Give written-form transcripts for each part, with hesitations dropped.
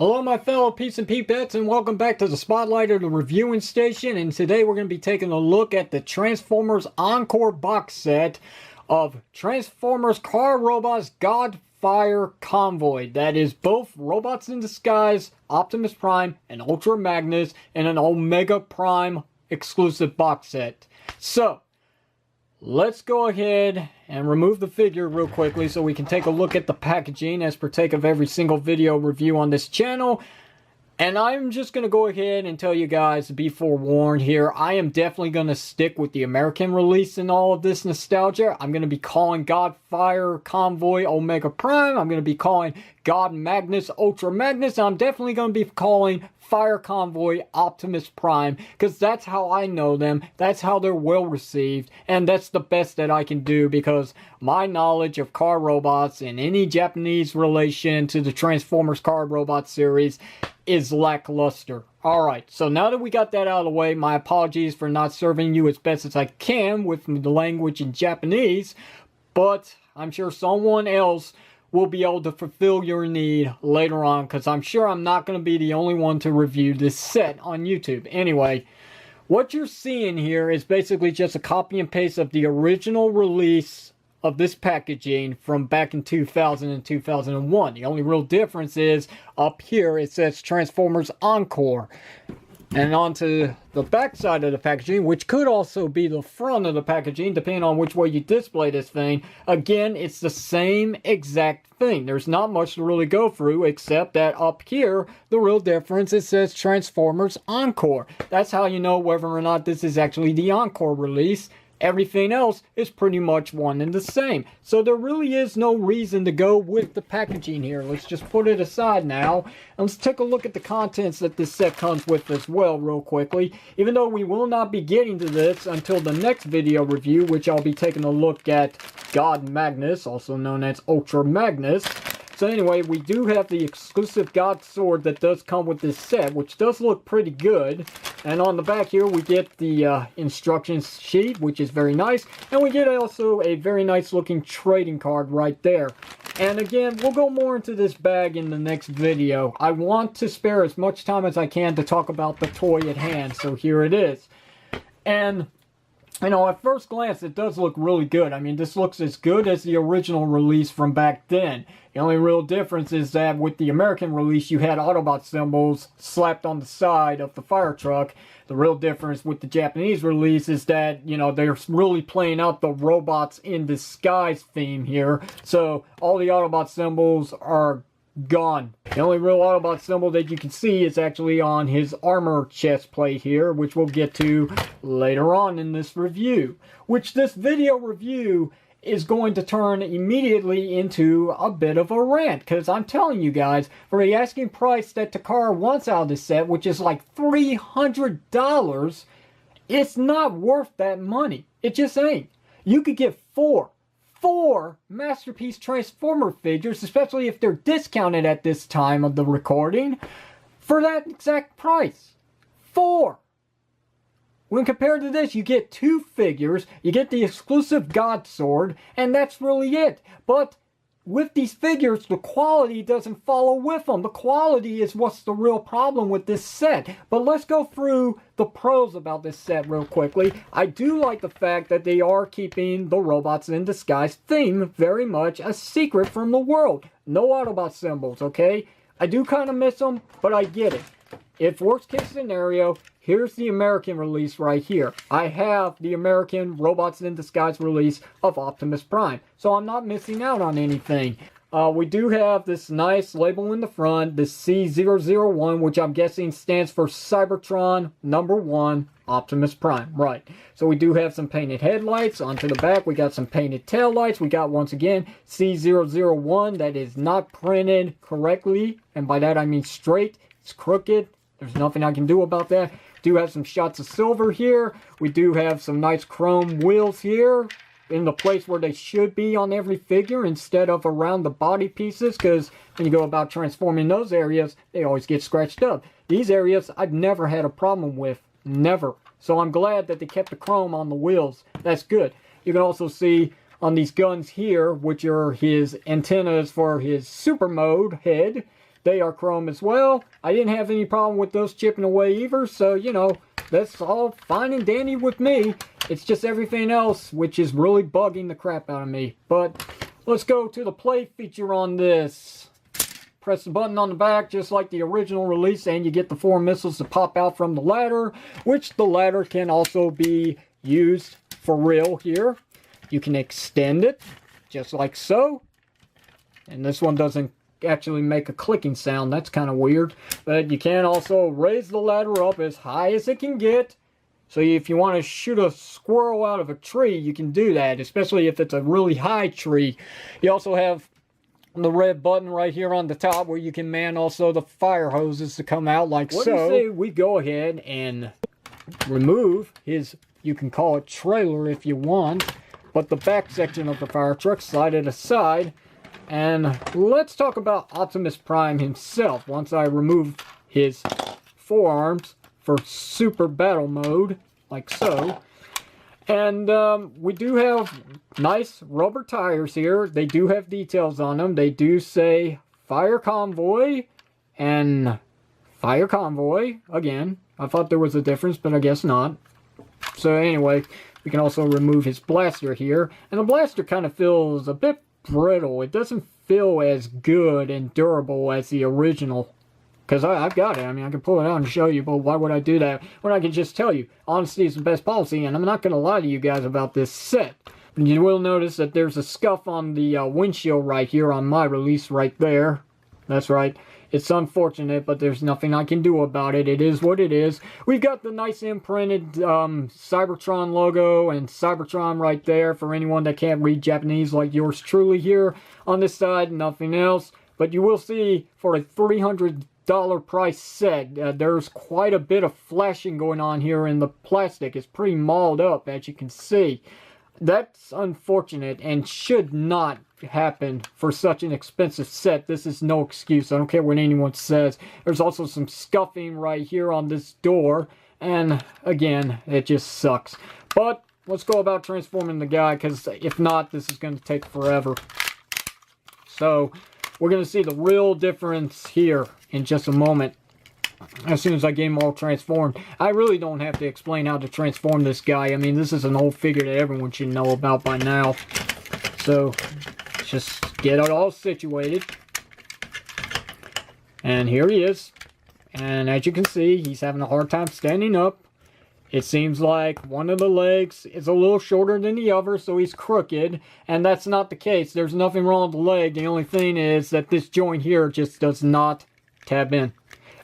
Hello my fellow peeps and peepettes, and welcome back to the Spotlight of the Reviewing Station. And today we're going to be taking a look at the Transformers Encore box set of Transformers Car Robots Godfire Convoy. That is both Robots in Disguise, Optimus Prime, and Ultra Magnus, and an Omega Prime exclusive box set. So, let's go ahead and remove the figure real quickly so we can take a look at the packaging as partake of every single video review on this channel. And I'm just going to go ahead and tell you guys to be forewarned here. I am definitely going to stick with the American release in all of this nostalgia. I'm going to be calling Godfire Convoy Omega Prime. I'm going to be calling God Magnus Ultra Magnus. I'm definitely going to be calling Fire Convoy Optimus Prime, because that's how I know them, that's how they're well received, and that's the best that I can do because my knowledge of car robots and any Japanese relation to the Transformers car robot series is lackluster. Alright, so now that we got that out of the way, my apologies for not serving you as best as I can with the language in Japanese, but I'm sure someone else will be able to fulfill your need later on, because I'm sure I'm not going to be the only one to review this set on YouTube. Anyway, what you're seeing here is basically just a copy and paste of the original release of this packaging from back in 2000 and 2001. The only real difference is up here it says Transformers Encore. And onto the back side of the packaging, which could also be the front of the packaging, depending on which way you display this thing. Again, it's the same exact thing. There's not much to really go through, except that up here, the real difference, it says Transformers Encore. That's how you know whether or not this is actually the Encore release. Everything else is pretty much one and the same. So there really is no reason to go with the packaging here. Let's just put it aside now. And let's take a look at the contents that this set comes with as well real quickly. Even though we will not be getting to this until the next video review, which I'll be taking a look at God Magnus, also known as Ultra Magnus. So anyway, we do have the exclusive God Sword that does come with this set, which does look pretty good. And on the back here, we get the instructions sheet, which is very nice. And we get also a very nice looking trading card right there. And again, we'll go more into this bag in the next video. I want to spare as much time as I can to talk about the toy at hand, so here it is. And you know, at first glance, it does look really good. I mean, this looks as good as the original release from back then. The only real difference is that with the American release, you had Autobot symbols slapped on the side of the fire truck. The real difference with the Japanese release is that, you know, they're really playing out the robots in disguise theme here. So, all the Autobot symbols are gone. The only real Autobot symbol that you can see is actually on his armor chest plate here, which we'll get to later on in this review. Which this video review is going to turn immediately into a bit of a rant, because I'm telling you guys, for the asking price that Takara wants out of this set, which is like $300, it's not worth that money. It just ain't. You could get four Masterpiece Transformer figures, especially if they're discounted at this time of the recording, for that exact price. 4. When compared to this, you get 2 figures, you get the exclusive God Sword, and that's really it. But with these figures, the quality doesn't follow with them. The quality is what's the real problem with this set. But let's go through the pros about this set real quickly. I do like the fact that they are keeping the Robots in Disguise theme very much a secret from the world. No Autobot symbols, okay? I do kind of miss them, but I get it. If worst case scenario, here's the American release right here. I have the American Robots in Disguise release of Optimus Prime, so I'm not missing out on anything. We do have this nice label in the front, the C001, which I'm guessing stands for Cybertron #1 Optimus Prime. Right. So we do have some painted headlights. Onto the back, we got some painted tail lights. We got, once again, C001 that is not printed correctly, and by that I mean straight. It's crooked. There's nothing I can do about that. Do have some shots of silver here. We do have some nice chrome wheels here in the place where they should be on every figure instead of around the body pieces, because when you go about transforming those areas, they always get scratched up. These areas I've never had a problem with. Never. So I'm glad that they kept the chrome on the wheels. That's good. You can also see on these guns here, which are his antennas for his super mode head, They are chrome as well. I didn't have any problem with those chipping away either, so, you know, that's all fine and dandy with me. It's just everything else which is really bugging the crap out of me. But let's go to the play feature on this. Press the button on the back just like the original release, and you get the 4 missiles to pop out from the ladder, which the ladder can also be used for real here. You can extend it just like so. And this one doesn't actually make a clicking sound. That's kind of weird. But you can also raise the ladder up as high as it can get. So if you want to shoot a squirrel out of a tree, you can do that, especially if it's a really high tree. You also have the red button right here on the top where you can man also the fire hoses to come out like so. What do you say we go ahead and remove his, you can call it trailer if you want, but the back section of the fire truck, slide it aside. And let's talk about Optimus Prime himself once I remove his forearms for super battle mode, like so. And we do have nice rubber tires here. They do have details on them. They do say Fire Convoy and Fire Convoy. Again, I thought there was a difference, but I guess not. So anyway, we can also remove his blaster here. And the blaster kind of feels a bit brittle. It doesn't feel as good and durable as the original. Because I've got it. I mean, I can pull it out and show you, but why would I do that when I can just tell you? Honesty is the best policy, and I'm not going to lie to you guys about this set. But you will notice that there's a scuff on the windshield right here on my release right there. That's right. It's unfortunate, but there's nothing I can do about it. It is what it is. We've got the nice imprinted Cybertron logo and Cybertron right there for anyone that can't read Japanese like yours truly here. On this side, nothing else. But you will see for a $300 price set, there's quite a bit of flashing going on here in the plastic. It's pretty mauled up, as you can see. That's unfortunate and should not happen for such an expensive set. This is no excuse. I don't care what anyone says. There's also some scuffing right here on this door, and again, it just sucks. But let's go about transforming the guy, because if not, this is going to take forever. So we're going to see the real difference here in just a moment, as soon as I get him all transformed. I really don't have to explain how to transform this guy. I mean, this is an old figure that everyone should know about by now. So, just get it all situated. And here he is. And as you can see, he's having a hard time standing up. It seems like one of the legs is a little shorter than the other, so he's crooked. And that's not the case. There's nothing wrong with the leg. The only thing is that this joint here just does not tab in.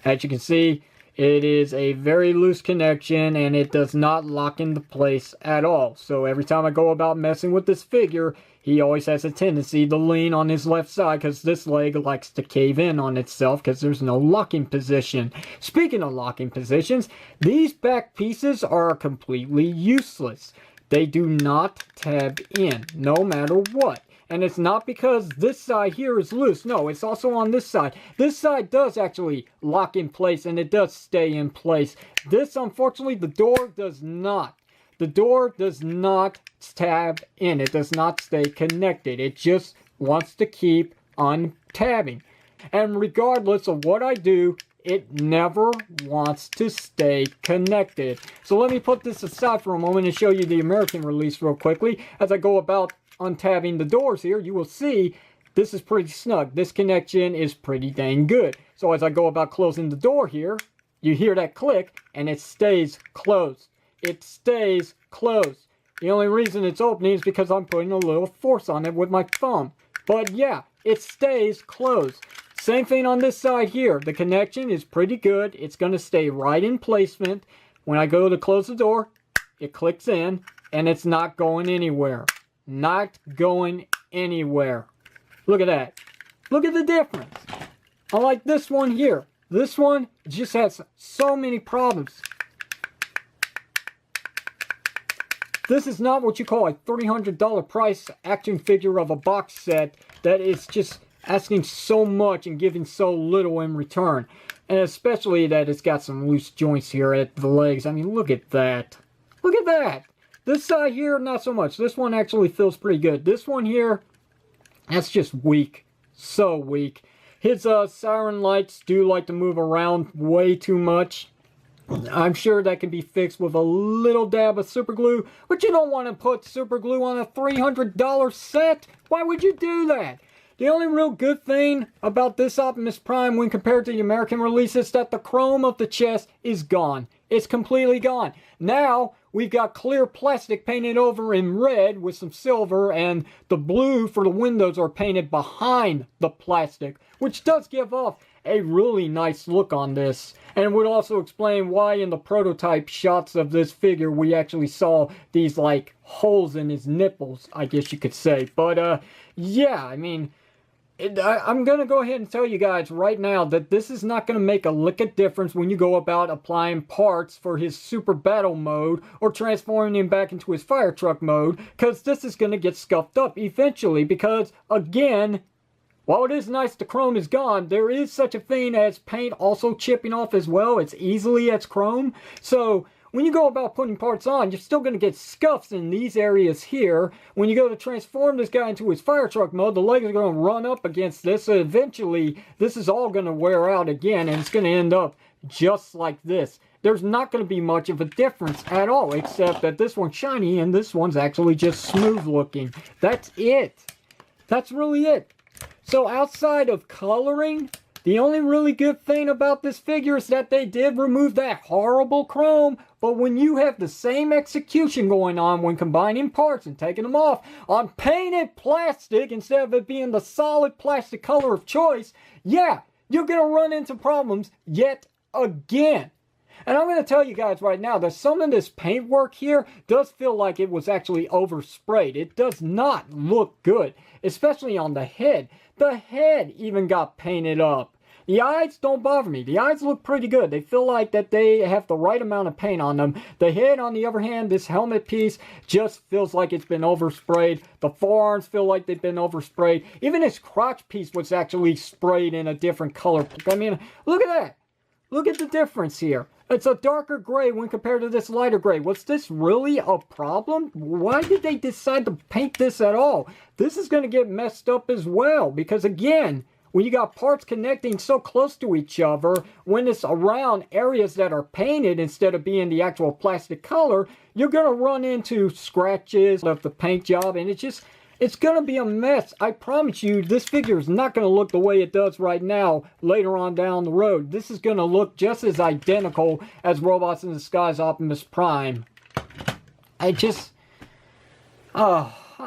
As you can see, it is a very loose connection, and it does not lock into place at all. So every time I go about messing with this figure, he always has a tendency to lean on his left side, because this leg likes to cave in on itself because there's no locking position. Speaking of locking positions, these back pieces are completely useless. They do not tab in, no matter what. And it's not because this side here is loose. No, it's also on this side. This side does actually lock in place, and it does stay in place. This, unfortunately, the door does not. The door does not tab in. It does not stay connected. It just wants to keep untabbing. And regardless of what I do, it never wants to stay connected. So let me put this aside for a moment and show you the American release real quickly. As I go about untabbing the doors here, you will see this is pretty snug. This connection is pretty dang good. So as I go about closing the door here, you hear that click, and it stays closed. It stays closed. The only reason it's opening is because I'm putting a little force on it with my thumb. But yeah, it stays closed. Same thing on this side here. The connection is pretty good. It's going to stay right in placement. When I go to close the door, it clicks in, and it's not going anywhere. Not going anywhere. Look at that. Look at the difference. Unlike this one here. This one just has so many problems. This is not what you call a $300 price action figure of a box set that is just asking so much and giving so little in return. And especially that it's got some loose joints here at the legs. I mean, look at that. Look at that. This side here, not so much. This one actually feels pretty good. This one here, that's just weak. So weak. His siren lights do like to move around way too much. I'm sure that can be fixed with a little dab of super glue, but you don't want to put super glue on a $300 set. Why would you do that? The only real good thing about this Optimus Prime when compared to the American release is that the chrome of the chest is gone. It's completely gone. Now, we've got clear plastic painted over in red with some silver, and the blue for the windows are painted behind the plastic, which does give off a really nice look on this. And it would also explain why in the prototype shots of this figure we actually saw these like holes in his nipples, I guess you could say. But yeah, I mean, I'm going to go ahead and tell you guys right now that this is not going to make a lick of difference when you go about applying parts for his super battle mode or transforming him back into his fire truck mode, because this is going to get scuffed up eventually, because again, while it is nice the chrome is gone, there is such a thing as paint also chipping off as well. It's easily as chrome. So when you go about putting parts on, you're still going to get scuffs in these areas here. When you go to transform this guy into his fire truck mode, the legs are going to run up against this. So eventually, this is all going to wear out again, and it's going to end up just like this. There's not going to be much of a difference at all, except that this one's shiny and this one's actually just smooth looking. That's it. That's really it. So outside of coloring, the only really good thing about this figure is that they did remove that horrible chrome, but when you have the same execution going on when combining parts and taking them off on painted plastic instead of it being the solid plastic color of choice, yeah, you're going to run into problems yet again. And I'm going to tell you guys right now that some of this paintwork here does feel like it was actually oversprayed. It does not look good, especially on the head. The head even got painted up. The eyes don't bother me. The eyes look pretty good. They feel like that they have the right amount of paint on them. The head, on the other hand, this helmet piece just feels like it's been oversprayed. The forearms feel like they've been oversprayed. Even this crotch piece was actually sprayed in a different color. I mean, look at that. Look at the difference here. It's a darker gray when compared to this lighter gray. Was this really a problem? Why did they decide to paint this at all? This is going to get messed up as well, because again, when you got parts connecting so close to each other, when it's around areas that are painted instead of being the actual plastic color, you're going to run into scratches of the paint job, and it's going to be a mess. I promise you, this figure is not going to look the way it does right now later on down the road. This is going to look just as identical as Robots in Disguise Optimus Prime. I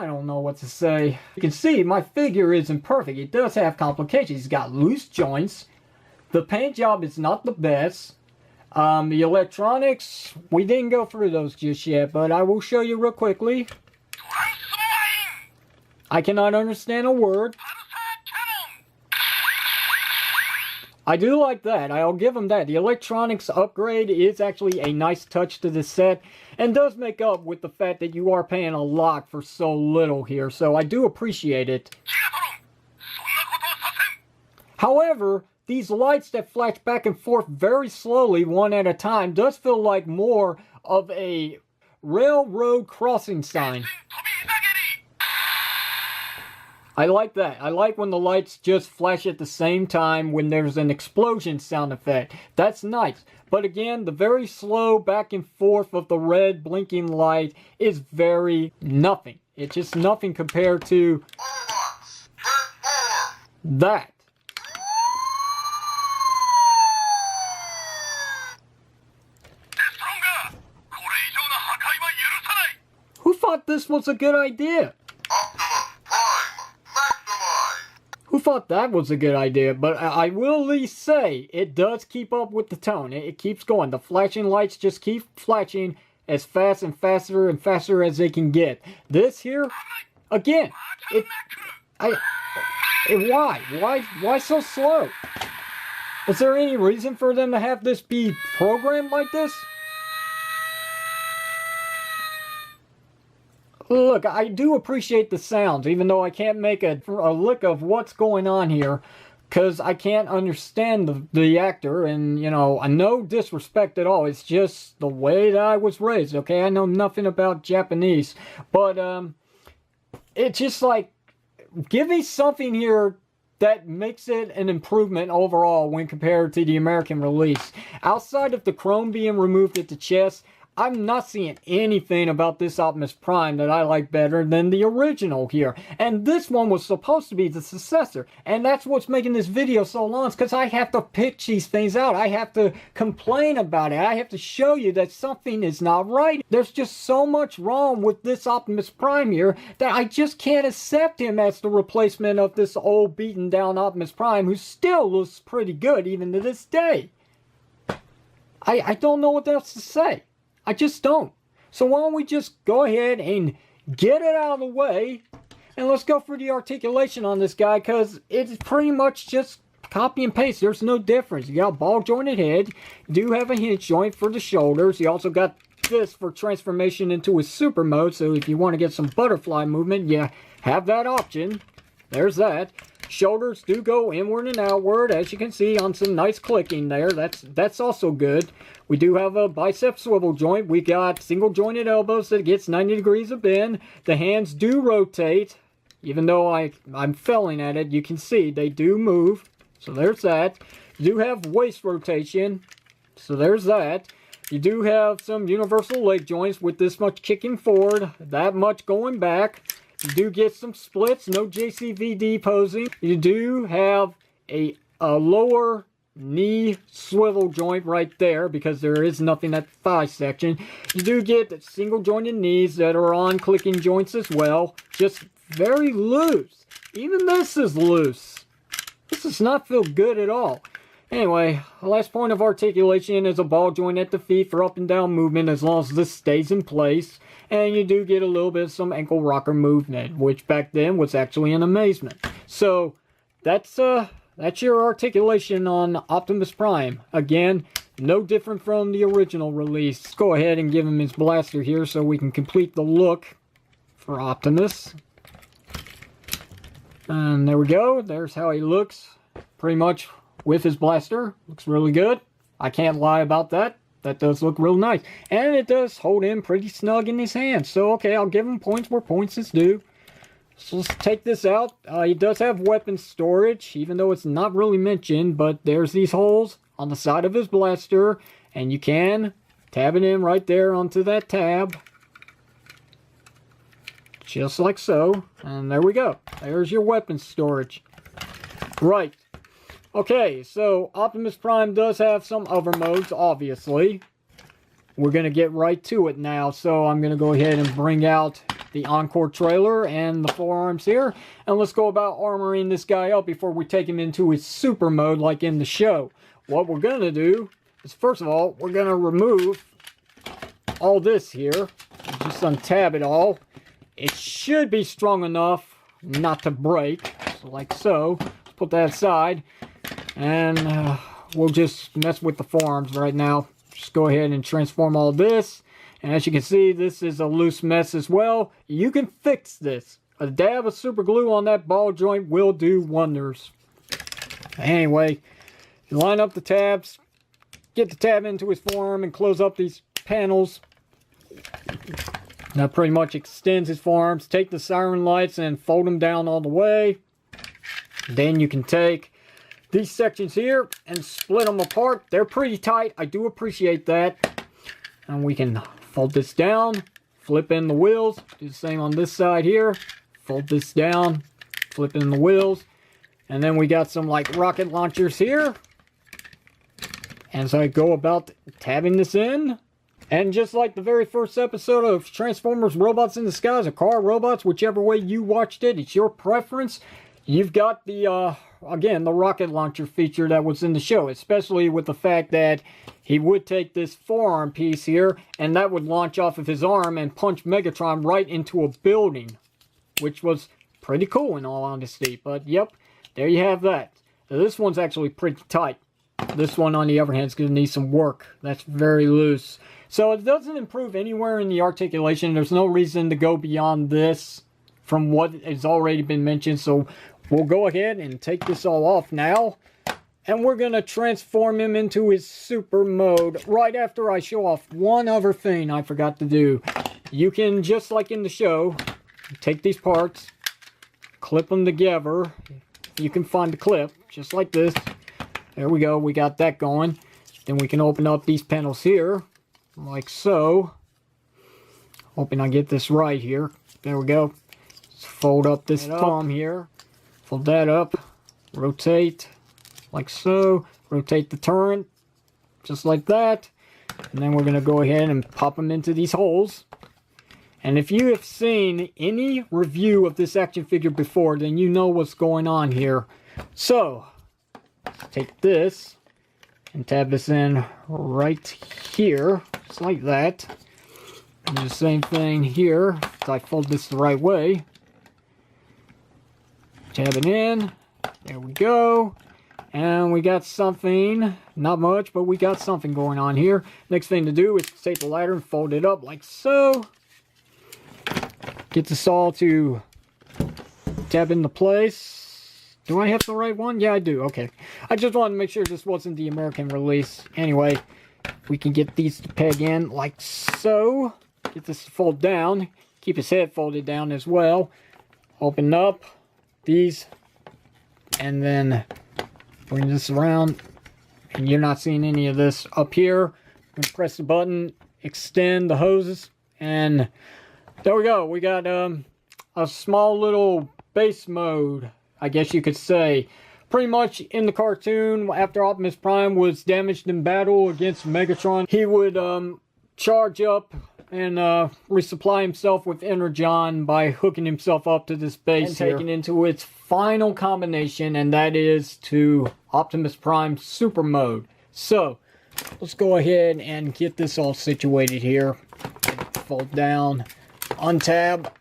don't know what to say. You can see my figure isn't perfect. It does have complications. It's got loose joints. The paint job is not the best. The electronics, we didn't go through those just yet, but I will show you real quickly. I cannot understand a word. I do like that. I'll give them that. The electronics upgrade is actually a nice touch to the set and does make up with the fact that you are paying a lot for so little here. So I do appreciate it. However, these lights that flash back and forth very slowly, one at a time, does feel like more of a railroad crossing sign. I like that. I like when the lights just flash at the same time when there's an explosion sound effect. That's nice. But again, the very slow back and forth of the red blinking light is very nothing. It's just nothing compared to that. Who thought this was a good idea? Who thought that was a good idea? But I will at least say, it does keep up with the tone. It keeps going. The flashing lights just keep flashing as fast and faster as they can get. This here, again, why so slow? Is there any reason for them to have this be programmed like this? Look, I do appreciate the sounds, even though I can't make a lick of what's going on here, because I can't understand the actor, and, you know, no disrespect at all. It's just the way that I was raised, okay? I know nothing about Japanese, but, it's just like, give me something here that makes it an improvement overall when compared to the American release. Outside of the chrome being removed at the chest, I'm not seeing anything about this Optimus Prime that I like better than the original here. And this one was supposed to be the successor. And that's what's making this video so long, because I have to pitch these things out. I have to complain about it. I have to show you that something is not right. There's just so much wrong with this Optimus Prime here that I just can't accept him as the replacement of this old beaten down Optimus Prime, who still looks pretty good even to this day. I don't know what else to say. I just don't. So why don't we just go ahead and get it out of the way, and let's go for the articulation on this guy, because it's pretty much just copy and paste. There's no difference. You got a ball jointed head. You do have a hinge joint for the shoulders. You also got this for transformation into his super mode, so if you want to get some butterfly movement, you have that option. There's that. Shoulders do go inward and outward, as you can see on some nice clicking there. That's also good. We do have a bicep swivel joint. We got single jointed elbows that gets 90 degrees of bend. The hands do rotate. Even though I'm failing at it, you can see they do move. So there's that. You do have waist rotation. So there's that. You do have some universal leg joints with this much kicking forward, that much going back. You do get some splits, no JCVD posing. You do have a lower knee swivel joint right there, because there is nothing at the thigh section. You do get single jointed knees that are on clicking joints as well. Just very loose. Even this is loose. This does not feel good at all. Anyway, the last point of articulation is a ball joint at the feet for up and down movement, as long as this stays in place. And you do get a little bit of some ankle rocker movement, which back then was actually an amazement. So that's your articulation on Optimus Prime. Again, no different from the original release. Let's go ahead and give him his blaster here so we can complete the look for Optimus. And there we go. There's how he looks, pretty much with his blaster. Looks really good. I can't lie about that. That does look real nice. And it does hold him pretty snug in his hands. So, okay, I'll give him points where points is due. So let's take this out. He does have weapon storage, even though it's not really mentioned. But there's these holes on the side of his blaster. And you can tab it in right there onto that tab. Just like so. And there we go. There's your weapon storage. Right. Okay, so Optimus Prime does have some other modes, obviously. We're going to get right to it now, so I'm going to go ahead and bring out the Encore trailer and the forearms here. And let's go about armoring this guy up before we take him into his super mode like in the show. What we're going to do is, first of all, we're going to remove all this here. Just untab it all. It should be strong enough not to break, so like so. Let's put that aside. And we'll just mess with the forearms right now. Just go ahead and transform all this. And as you can see, this is a loose mess as well. You can fix this. A dab of super glue on that ball joint will do wonders. Anyway, you line up the tabs. Get the tab into his forearm and close up these panels. That pretty much extends his forearms. Take the siren lights and fold them down all the way. Then you can take these sections here and split them apart. They're pretty tight. I do appreciate that. And we can fold this down, flip in the wheels. Do the same on this side here. Fold this down, flip in the wheels. And then we got some like rocket launchers here. And so I go about tabbing this in. And just like the very first episode of Transformers Robots in the Skies, or Car Robots, whichever way you watched it, it's your preference. You've got the, again, the rocket launcher feature that was in the show, especially with the fact that he would take this forearm piece here, and that would launch off of his arm and punch Megatron right into a building, which was pretty cool in all honesty. But, yep, there you have that. Now, this one's actually pretty tight. This one, on the other hand, is going to need some work. That's very loose. So it doesn't improve anywhere in the articulation. There's no reason to go beyond this from what has already been mentioned. So we'll go ahead and take this all off now. And we're going to transform him into his super mode right after I show off one other thing I forgot to do. You can, just like in the show, take these parts, clip them together. you can find the clip, just like this. There we go, we got that going. Then we can open up these panels here, like so. Hoping I get this right here. There we go. Just fold up this thumb here. Fold that up. Rotate, like so. Rotate the turret, just like that. And then we're going to go ahead and pop them into these holes. And if you have seen any review of this action figure before, then you know what's going on here. So, take this and tab this in right here, just like that. And do the same thing here, if I fold this the right way. Tab it in, there we go. And we got something, not much, but we got something going on here. Next thing to do is take the ladder and fold it up like so. Get this all to tab into place. Do I have the right one? Yeah, I do. Okay. I just wanted to make sure this wasn't the American release. Anyway, we can get these to peg in like so. Get this to fold down. Keep his head folded down as well. Open up these. And then bring this around. And you're not seeing any of this up here. I'm going to press the button. Extend the hoses. And there we go. We got a small little base mode, I guess you could say. Pretty much in the cartoon, after Optimus Prime was damaged in battle against Megatron, he would charge up and resupply himself with Energon by hooking himself up to this base and taking into its final combination, and that is to Optimus Prime Super Mode. So, let's go ahead and get this all situated here. Fold down. Untab.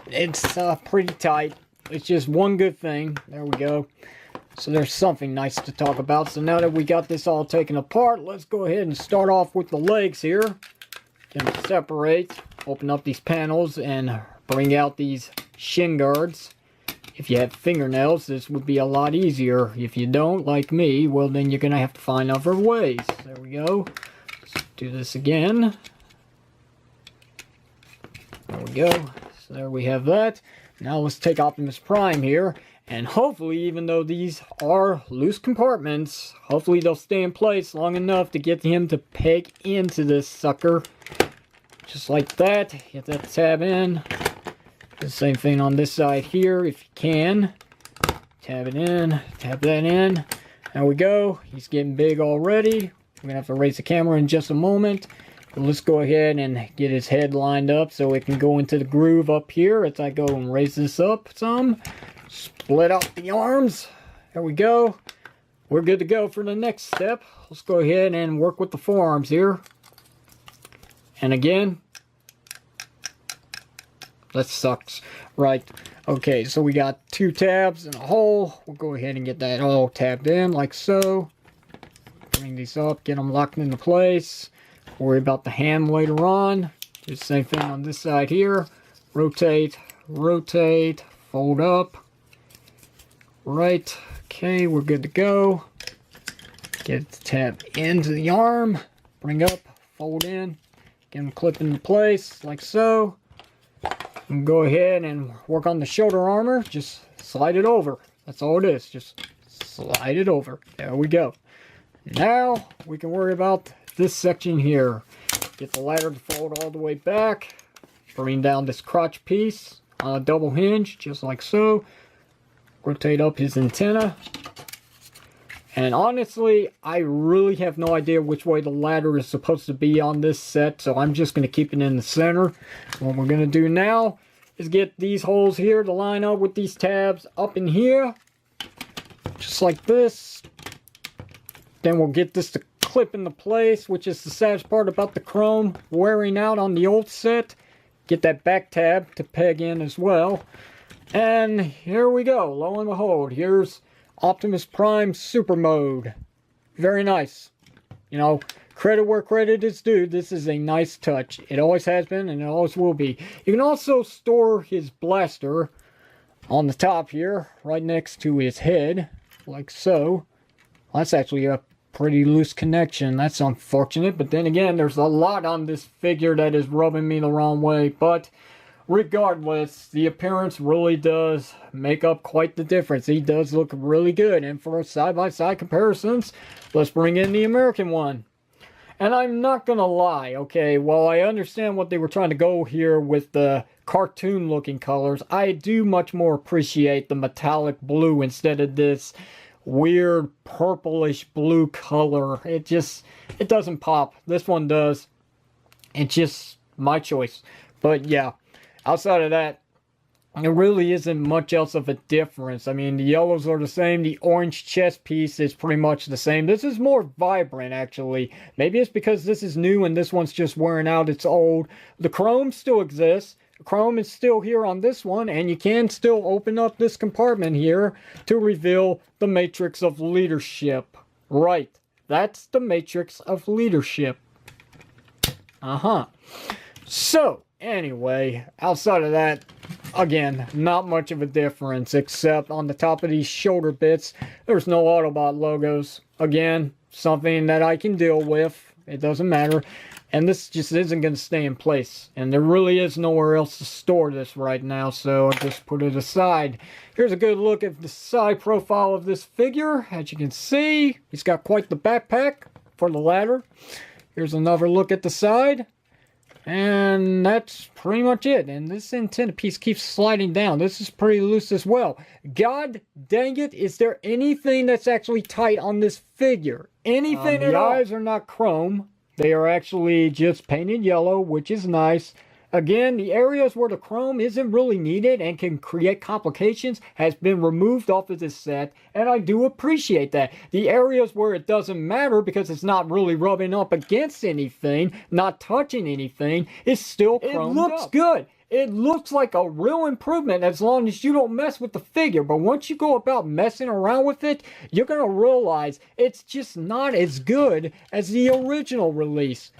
It's pretty tight. It's just one good thing. There we go. So there's something nice to talk about. So now that we got this all taken apart, let's go ahead and start off with the legs here. Can separate, open up these panels, and bring out these shin guards. If you have fingernails, this would be a lot easier. If you don't, like me, well then you're going to have to find other ways. There we go. Let's do this again. There we go. So there we have that. Now let's take Optimus Prime here. And hopefully, even though these are loose compartments, hopefully they'll stay in place long enough to get him to peg into this sucker. Just like that. Get that tab in. The same thing on this side here if you can. Tab it in. Tab that in. There we go. He's getting big already. We're going to have to raise the camera in just a moment. Let's go ahead and get his head lined up so it can go into the groove up here as I go and raise this up some. Split out the arms. There we go. We're good to go for the next step. Let's go ahead and work with the forearms here. And again. That sucks. Right. Okay, so we got 2 tabs and a hole. We'll go ahead and get that all tabbed in like so. Bring these up, get them locked into place. Worry about the hand later on. Do the same thing on this side here. Rotate, rotate, fold up. Right. Okay, we're good to go. Get the tab into the arm. Bring up, fold in. Get them clipped into place like so. And go ahead and work on the shoulder armor. Just slide it over. That's all it is. Just slide it over. There we go. Now we can worry about this section here. Get the ladder to fold all the way back. Bring down this crotch piece on a double hinge, just like so. Rotate up his antenna. And honestly, I really have no idea which way the ladder is supposed to be on this set, so I'm just going to keep it in the center. What we're going to do now is get these holes here to line up with these tabs up in here. Just like this. Then we'll get this to clip into place, which is the saddest part about the chrome wearing out on the old set. Get that back tab to peg in as well. And here we go. Lo and behold, here's Optimus Prime Super Mode. Very nice. You know, credit where credit is due. This is a nice touch. It always has been and it always will be. You can also store his blaster on the top here, right next to his head, like so. That's actually a pretty loose connection. That's unfortunate, but then again, there's a lot on this figure that is rubbing me the wrong way. But regardless, the appearance really does make up quite the difference. He does look really good. And for side-by-side comparisons, let's bring in the American one. And I'm not gonna lie, okay, while I understand what they were trying to go here with the cartoon looking colors, I do much more appreciate the metallic blue instead of this weird purplish blue color. It doesn't pop. This one does. It's just my choice. But yeah, outside of that, there really isn't much else of a difference. I mean, the yellows are the same. The orange chest piece is pretty much the same. This is more vibrant, actually. Maybe it's because this is new and this one's just wearing out. It's old. The chrome still exists. The chrome is still here on this one, and you can still open up this compartment here to reveal the Matrix of Leadership. Right. That's the Matrix of Leadership. So, anyway, outside of that, again, not much of a difference, except on the top of these shoulder bits, there's no Autobot logos. Again, something that I can deal with. It doesn't matter. And this just isn't going to stay in place. And there really is nowhere else to store this right now, so I'll just put it aside. Here's a good look at the side profile of this figure. As you can see, he's got quite the backpack for the ladder. Here's another look at the side. And that's pretty much it. And this antenna piece keeps sliding down. This is pretty loose as well. God dang it, is there anything that's actually tight on this figure? Anything at all? The eyes are not chrome. They are actually just painted yellow, which is nice. Again, the areas where the chrome isn't really needed and can create complications has been removed off of this set, and I do appreciate that. The areas where it doesn't matter because it's not really rubbing up against anything, not touching anything, is still chromed up. It looks good. It looks like a real improvement as long as you don't mess with the figure. But once you go about messing around with it, you're going to realize it's just not as good as the original release.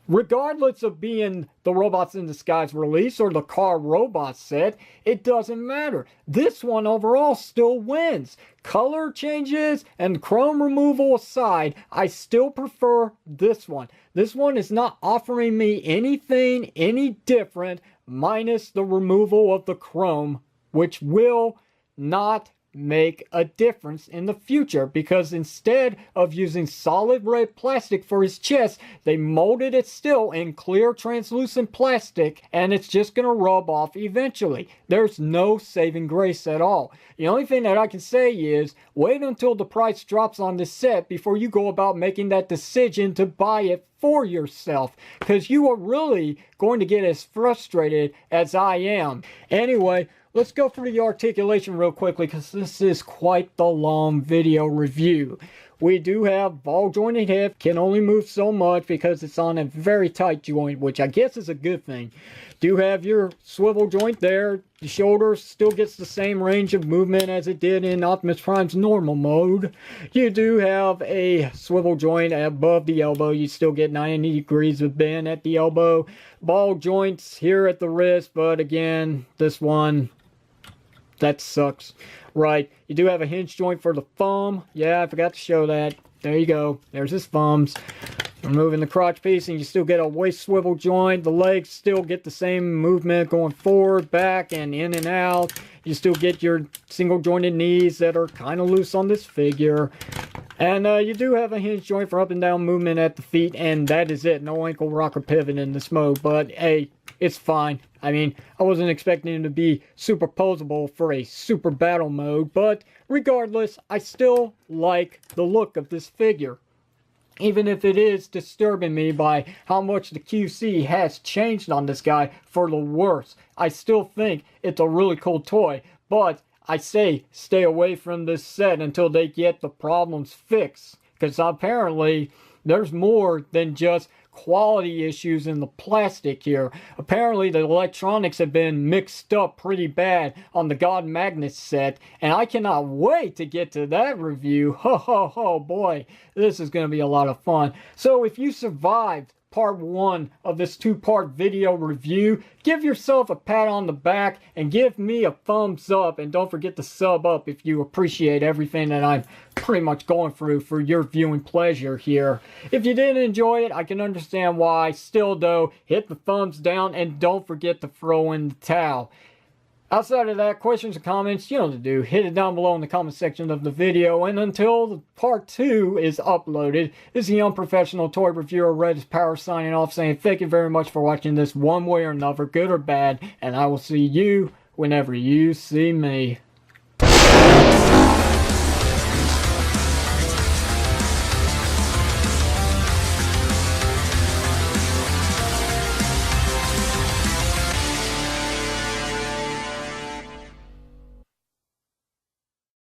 Regardless of being the Robots in Disguise release or the Car Robot set, it doesn't matter. This one overall still wins. Color changes and chrome removal aside, I still prefer this one. This one is not offering me anything any different minus the removal of the chrome, which will not make a difference in the future, because instead of using solid red plastic for his chest, they molded it still in clear translucent plastic, and it's just gonna rub off eventually. There's no saving grace at all. The only thing that I can say is wait until the price drops on this set before you go about making that decision to buy it for yourself, because you are really going to get as frustrated as I am. Anyway, let's go through the articulation real quickly, because this is quite the long video review. We do have ball jointed hip, can only move so much because it's on a very tight joint, which I guess is a good thing. Do have your swivel joint there. The shoulder still gets the same range of movement as it did in Optimus Prime's normal mode. You do have a swivel joint above the elbow. You still get 90 degrees of bend at the elbow. Ball joints here at the wrist, but again, this one, that sucks. Right, you do have a hinge joint for the thumb. Yeah, I forgot to show that. There you go. There's his thumbs. Removing the crotch piece, and you still get a waist swivel joint. The legs still get the same movement going forward, back, and in and out. You still get your single jointed knees that are kind of loose on this figure. And you do have a hinge joint for up and down movement at the feet, and that is it. No ankle rocker pivot in this mode, but hey, it's fine. I mean, I wasn't expecting him to be superposable for a super battle mode, but regardless, I still like the look of this figure. Even if it is disturbing me by how much the QC has changed on this guy for the worse, I still think it's a really cool toy, but I say stay away from this set until they get the problems fixed, because apparently there's more than just quality issues in the plastic here. Apparently the electronics have been mixed up pretty bad on the God Magnus set, and I cannot wait to get to that review. Ho ho ho, boy, this is going to be a lot of fun. So if you survived part 1 of this 2-part video review. Give yourself a pat on the back and give me a thumbs up, and don't forget to sub up if you appreciate everything that I'm pretty much going through for your viewing pleasure here. If you didn't enjoy it, I can understand why. Still though, hit the thumbs down and don't forget to throw in the towel. Outside of that, questions or comments, you know what to do. Hit it down below in the comment section of the video. And until part 2 is uploaded, this is the unprofessional toy reviewer Red Power signing off, saying thank you very much for watching this one way or another, good or bad. And I will see you whenever you see me.